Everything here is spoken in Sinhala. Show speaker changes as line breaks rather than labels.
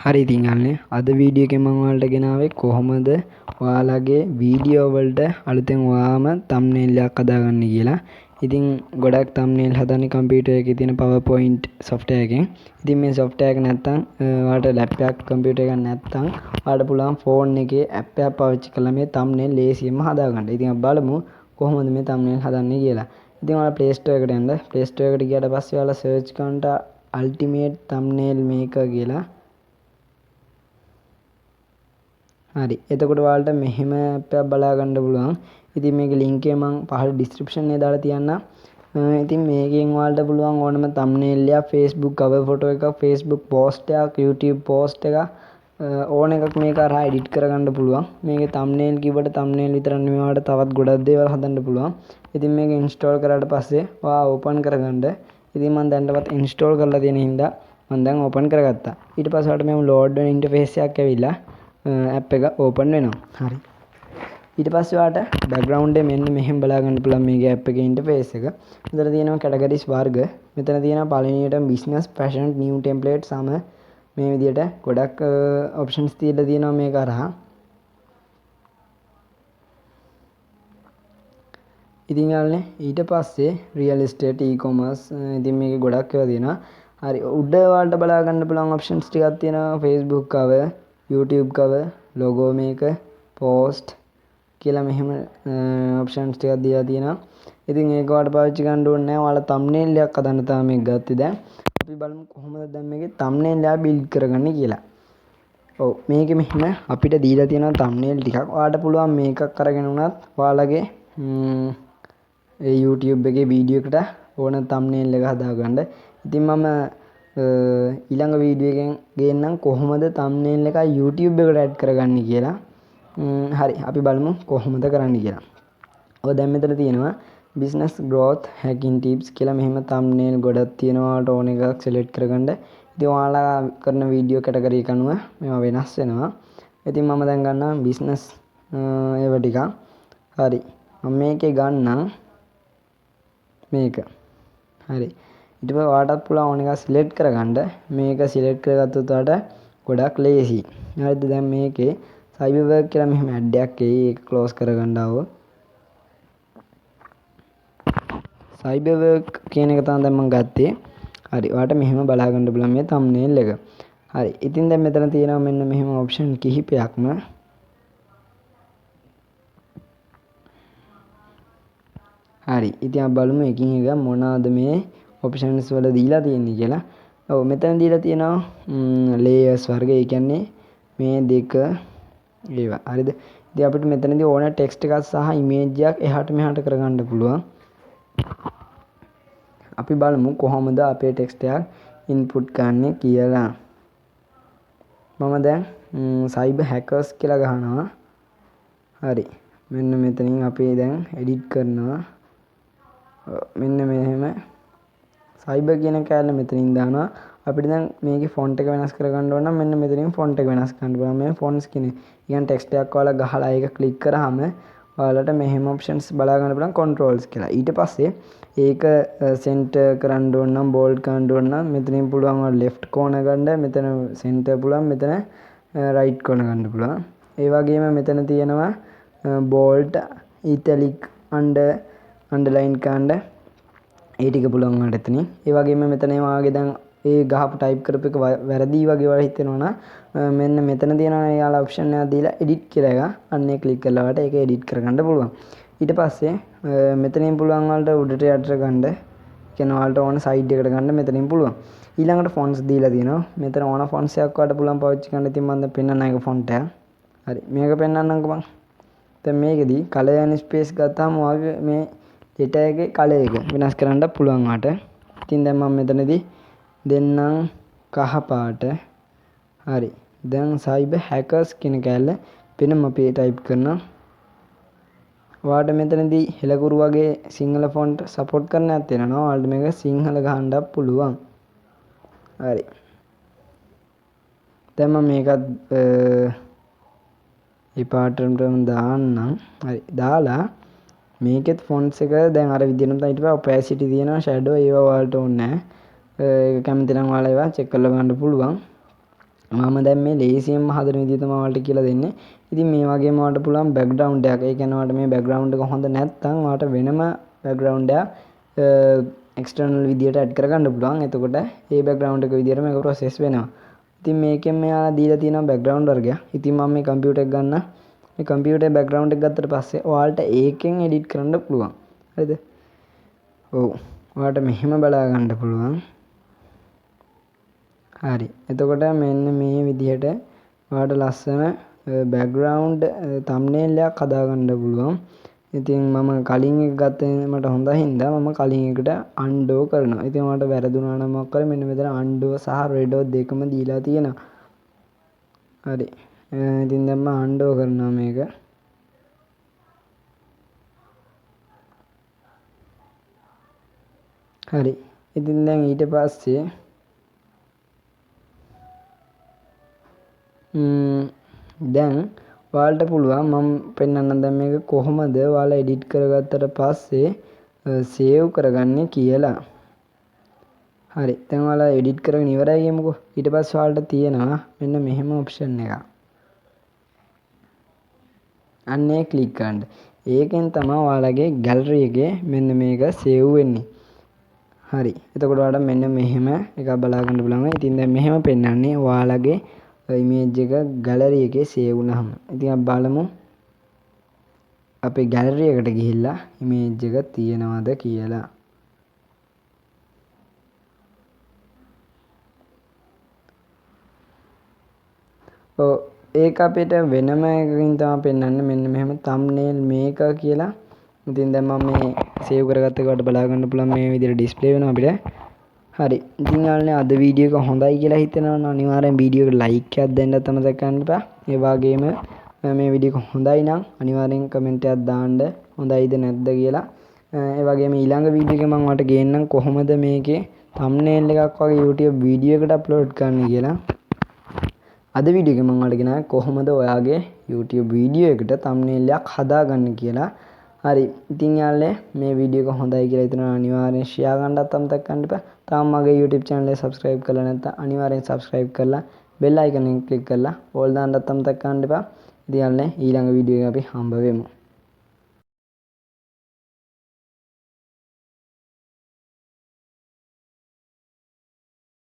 හරි ඉතින් අන්නේ අද වීඩියෝ එකෙන් මම ඔයාලට ගෙනාවේ කොහොමද ඔයාලගේ වීඩියෝ වලට අලුතෙන් ඔයාම thumbnail එකක් හදාගන්නේ කියලා. ඉතින් ගොඩක් thumbnail හදන්නේ කම්පියුටර් එකේ තියෙන PowerPoint software එකෙන්. ඉතින් මේ software එක නැත්තම් ඔයාලට laptop එකක් කම්පියුටර් එකක් නැත්තම් ඔයාලට පුළුවන් phone එකේ app එකක් පාවිච්චි කරලා මේ thumbnail ලේසියෙන්ම හදාගන්න. ඉතින් අපි බලමු කොහොමද මේ thumbnail හදන්නේ කියලා. ඉතින් ඔයාලා Play Store එකට යන්න. Play Store එකට ගියාට පස්සේ ඔයාලා search කරන්න Ultimate Thumbnail Maker කියලා. හරි එතකොට ඔයාලට මෙහෙම app එකක් බලා ගන්න පුළුවන්. ඉතින් මේකේ link එක මම පහළ description එකේ දාලා තියන්නම්. ඉතින් මේකෙන් ඔයාලට පුළුවන් ඕනම thumbnail එකක්, Facebook cover photo එකක්, Facebook post එකක්, YouTube post එකක් ඕන එකක් මේක අරහා edit කරගන්න පුළුවන්. මේකේ thumbnail කිව්වට thumbnail විතරක් නෙමෙයි ඔයාලට තවත් ගොඩක් දේවල් හදන්න පුළුවන්. ඉතින් මේක install කරාට පස්සේ ඔයා open කරගන්න. ඉතින් මම දැන්ටවත් install කරලා තියෙන හින්දා මම දැන් open කරගත්තා. ඊට පස්සේ ඔයාලට මෙහෙම load වෙන interface එකක් ඇවිල්ලා app එක open වෙනවා. හරි. ඊට පස්සේ ඔයාලට background එක මෙන්න මෙහෙම බලා ගන්න පුළුවන් මේකේ app එකේ interface එක. මෙතන තියෙනවා categories වර්ග. මෙතන තියෙනවා පළවෙනියට business, fashion, new template සම මේ විදිහට ගොඩක් options තියලා තියෙනවා මේක අරහා. ඉතින් යාළුවනේ ඊට පස්සේ real estate, e-commerce ඉතින් මේකේ ගොඩක් ඒවා තියෙනවා. හරි උඩ ඔයාලට බලා ගන්න පුළුවන් options ටිකක් තියෙනවා. Facebook cover, YouTube cover, logo maker, post කියලා මෙහෙම options ටිකක් දීලා තියෙනවා. ඉතින් ඒක ඔයාලට පාවිච්චි කරන්න ඕනේ නැහැ. ඔයාලා thumbnail එකක් හදන්න තමයි මේක ගත්තේ දැන්. අපි බලමු කොහොමද දැන් මේකේ thumbnail එක build කරගන්නේ කියලා. ඔව් මේකේ මෙහෙම අපිට දීලා තියෙනවා thumbnail ටිකක්. ඔයාලට පුළුවන් මේකක් අරගෙන උනත් ඔයාලගේ ඒ YouTube එකේ වීඩියෝ එකට ඕන thumbnail එක හදාගන්න. ඉතින් මම ඊළඟ වීඩියෝ එකෙන් ගේන්නම් කොහොමද thumbnail එක YouTube එකට add කරගන්නේ කියලා. හරි අපි බලමු කොහොමද කරන්නේ කියලා. ඔය දැන් මෙතන තියෙනවා business growth hacking tips කියලා මෙහෙම thumbnail ගොඩක් තියෙනවා. ඔයාලට ඕන එකක් select කරගන්න. ඉතින් ඔයාලා කරන වීඩියෝ කැටගරි එක අනුව මේවා වෙනස් වෙනවා. ඉතින් මම දැන් ගන්නවා business ඒව ටික. හරි. මම මේකේ ගන්නම් මේක. හරි. ඊට පස්සේ ඔයාලටත් පුළුවන් ඕන එකක් select කරගන්න. මේක select කරගත්තොත් ඔයාලට ගොඩක් ලේසි. හරිද? දැන් මේකේ cyber work කියලා මෙහෙම ad එකක් එයි. ඒක close කරගන්න ආවොත් cyber work කියන එක තමයි දැන් මම ගත්තේ. හරි. ඔයාලට මෙහෙම බලා ගන්න පුළුවන් මේ thumbnail එක. හරි. ඉතින් දැන් මෙතන තියෙනවා මෙන්න මෙහෙම option කිහිපයක්ම. හරි. ඉතින් අපි බලමු එකින් එක මොනවාද මේ options වල දීලා තියෙන්නේ කියලා. ඔව් මෙතන දීලා තියෙනවා layers වර්ග. ඒ කියන්නේ මේ දෙක ඒවා. හරිද? ඉතින් අපිට මෙතනදී ඕන text එකක් සහ image එකක් එහාට මෙහාට කරගන්න පුළුවන්. අපි බලමු කොහොමද අපේ text එකක් input කරන්නේ කියලා. මම දැන් cyber hackers කියලා ගහනවා. හරි. මෙන්න මෙතනින් අපි දැන් edit කරනවා. මෙන්න මෙහෙම cyber කියන කැලේ මෙතනින් දානවා. අපිට දැන් මේකේ font එක වෙනස් කරගන්න ඕන නම් මෙන්න මෙතනින් font එක වෙනස් කරන්න පුළුවන්. මේ fonts කියන්නේ ඊයන් text එකක් ඔයාලා ගහලා ඒක click කරාම ඔයාලට මෙහෙම options බලා ගන්න පුළුවන් controls කියලා. ඊට පස්සේ ඒක center කරන්න ඕන නම් bold කරන්න ඕන නම් මෙතනින් පුළුවන් ඔයාලා left corner ගන්න. මෙතන center පුළුවන්. මෙතන right corner ගන්න පුළුවන්. ඒ වගේම මෙතන තියෙනවා bold, italic, underline කරන්න. ඒ ටික පුළුවන් වලට එතනින්. ඒ වගේම මෙතන වාගේ දැන් ඒ ගහපු type කරපු එක වැරදි වගේ වල හිතෙනවා නම් මෙන්න මෙතන තියෙනවා යාලා option එකක් දීලා edit කියලා එක. අන්න ඒක click කරලා වට ඒක edit කරගන්න පුළුවන්. ඊට පස්සේ මෙතනින් පුළුවන් වලට උඩට යටට ගන්න. කියන වලට ඕන side එකට ගන්න මෙතනින් පුළුවන්. ඊළඟට fonts දීලා තියෙනවා. මෙතන ඕන fonts එකක් වලට පුළුවන් පාවිච්චි කරන්න. ඉතින් මම දැන් පෙන්නන්න එක font එක. හරි. මේක පෙන්නන්නම්කෝ මම. දැන් මේකෙදි color and space ගත්තාම ඔයාගේ මේ letter එකේ color එක වෙනස් කරන්න පුළුවන් වට. ඉතින් දැන් මම මෙතනදී දෙන්නම් කහ පාට. හරි. දැන් cyber hackers කියන කැලල වෙනම අපි type කරනවා. ඔයාලට මෙතනදී හෙළකුරු වගේ සිංහල font support කරන්නත් තියෙනවා. ඔයාලට මේක සිංහල ගහන්නත් පුළුවන්. හරි. දැන් මම මේකත් මේ පාටටම දාන්නම්. හරි. දාලා මේකෙත් fonts එක දැන් අර විදිහටම තමයි ඊට පස්සේ opacity තියෙනවා, shadow ඒවා ඔයාලට ඕනේ නැහැ. ඒක කැමති නම් ඔයාලා ඒවා check කරලා ගන්න පුළුවන්. මම දැන් මේ ලේසියෙන්ම හදන විදිහ තමයි ඔයාලට කියලා දෙන්නේ. ඉතින් මේ වගේම ඔයාලට පුළුවන් බෑග්ග්‍රවුන්ඩ් එකක්. ඒ කියන්නේ ඔයාලට මේ බෑග්ග්‍රවුන්ඩ් එක හොඳ නැත්නම් ඔයාලට වෙනම බෑග්ග්‍රවුන්ඩ් එකක් එක්ස්ටර්නල් විදියට ඇඩ් කරගන්න පුළුවන්. එතකොට ඒ බෑග්ග්‍රවුන්ඩ් එක විදියට මේක ප්‍රොසෙස් වෙනවා. ඉතින් මේකෙන් මෙයාලා දීලා තියෙනවා බෑග්ග්‍රවුන්ඩ් වර්ගයක්. ඉතින් මම මේ කම්පියුටර් එක ගන්න. මේ කම්පියුටරේ බෑග්ග්‍රවුන්ඩ් එක ගත්තට පස්සේ ඔයාලට ඒකෙන් එඩිට් කරන්න පුළුවන්. හරිද? ඔව්. ඔයාලට මෙහෙම බලා ගන්න පුළුවන්. හරි. එතකොට මෙන්න මේ විදිහට ඔයාලට ලස්සන බෑග්ග්‍රවුන්ඩ් තම්බ්නේල් එකක් හදාගන්න පුළුවන්. ඉතින් මම කලින් එක ගත්තේ මට හොඳයි හින්දා මම කලින් එකට අන්ඩෝ කරනවා. ඉතින් ඔයාලට වැරදුනා නම් මොකක් කරේ මෙන්න මෙතන අන්ඩෝ සහ රෙඩෝ දෙකම දීලා තියෙනවා. හරි. ඉතින් දැන් මම අන්ඩෝ කරනවා මේක. හරි. ඉතින් දැන් ඊට පස්සේ දැන් ඔයාලට පුළුවන් මම පෙන්නන්නම් දැන් මේක කොහොමද ඔයාලා එඩිට් කරගත්තට පස්සේ සේව් කරගන්නේ කියලා. හරි. දැන් ඔයාලා එඩිට් කරගෙන ඉවරයි කියමුකෝ. ඊට පස්සේ ඔයාලට තියෙනවා මෙන්න මෙහෙම ඔප්ෂන් එකක්. අන්න ඒ ක්ලික් කරන්න. ඒකෙන් තමයි ඔයාලගේ ගැලරි එකේ මෙන්න මේක සේව් වෙන්නේ. හරි. එතකොට ඔයාලට මෙන්න මෙහෙම එකක් බලා ගන්න පුළුවන්. ඉතින් දැන් මෙහෙම පෙන්නන්නේ ඔයාලගේ ඉමේජ් එක ගැලරි එකේ සේව් වුණාම. ඉතින් අපි බලමු අපේ ගැලරි එකට ගිහිල්ලා ඉමේජ් එක තියෙනවද කියලා. ඔව් ඒක අපිට වෙනම එකකින් තමයි පෙන්වන්නේ මෙන්න මෙහෙම thumbnail maker කියලා. ඉතින් දැන් මම මේ සේව් කරගත්ත එකට බලා ගන්න පුළුවන් මේ විදිහට ඩිස්ප්ලේ වෙනවා අපිට. හරි. ඉතින් යාළුවනේ අද වීඩියෝ එක හොඳයි කියලා හිතෙනවා නම් අනිවාර්යෙන් වීඩියෝ එකට ලයික් එකක් දෙන්නත් අමතක කරන්න එපා. ඒ වගේම මේ වීඩියෝ එක හොඳයි නම් අනිවාර්යෙන් කමෙන්ට් එකක් දාන්න හොඳයිද නැද්ද කියලා. ඒ වගේම ඊළඟ වීඩියෝ එකේ මම ඔයාලට ගේන්නම් කොහොමද මේකේ thumbnail එකක් වගේ YouTube වීඩියෝ එකට අප්ලෝඩ් කරන්න කියලා. අද වීඩියෝ එකේ මම ඔයාලට ගෙනාවේ කොහොමද ඔයාගේ YouTube වීඩියෝ එකට thumbnail එකක් හදාගන්න කියලා. හරි. ඉතින් යාළුවනේ මේ වීඩියෝ එක හොඳයි කියලා හිතනවා අනිවාර්යෙන් ෂෙයා කරන්නත් අමතක කරන්න එපා. තාම මගේ YouTube channel එක subscribe කරලා නැත්නම් අනිවාර්යෙන් subscribe කරලා bell icon එක click කරලා all දාන්නත් අමතක කරන්න එපා. ඉතින් යාළුවනේ ඊළඟ වීඩියෝ එකේ අපි හම්බ වෙමු.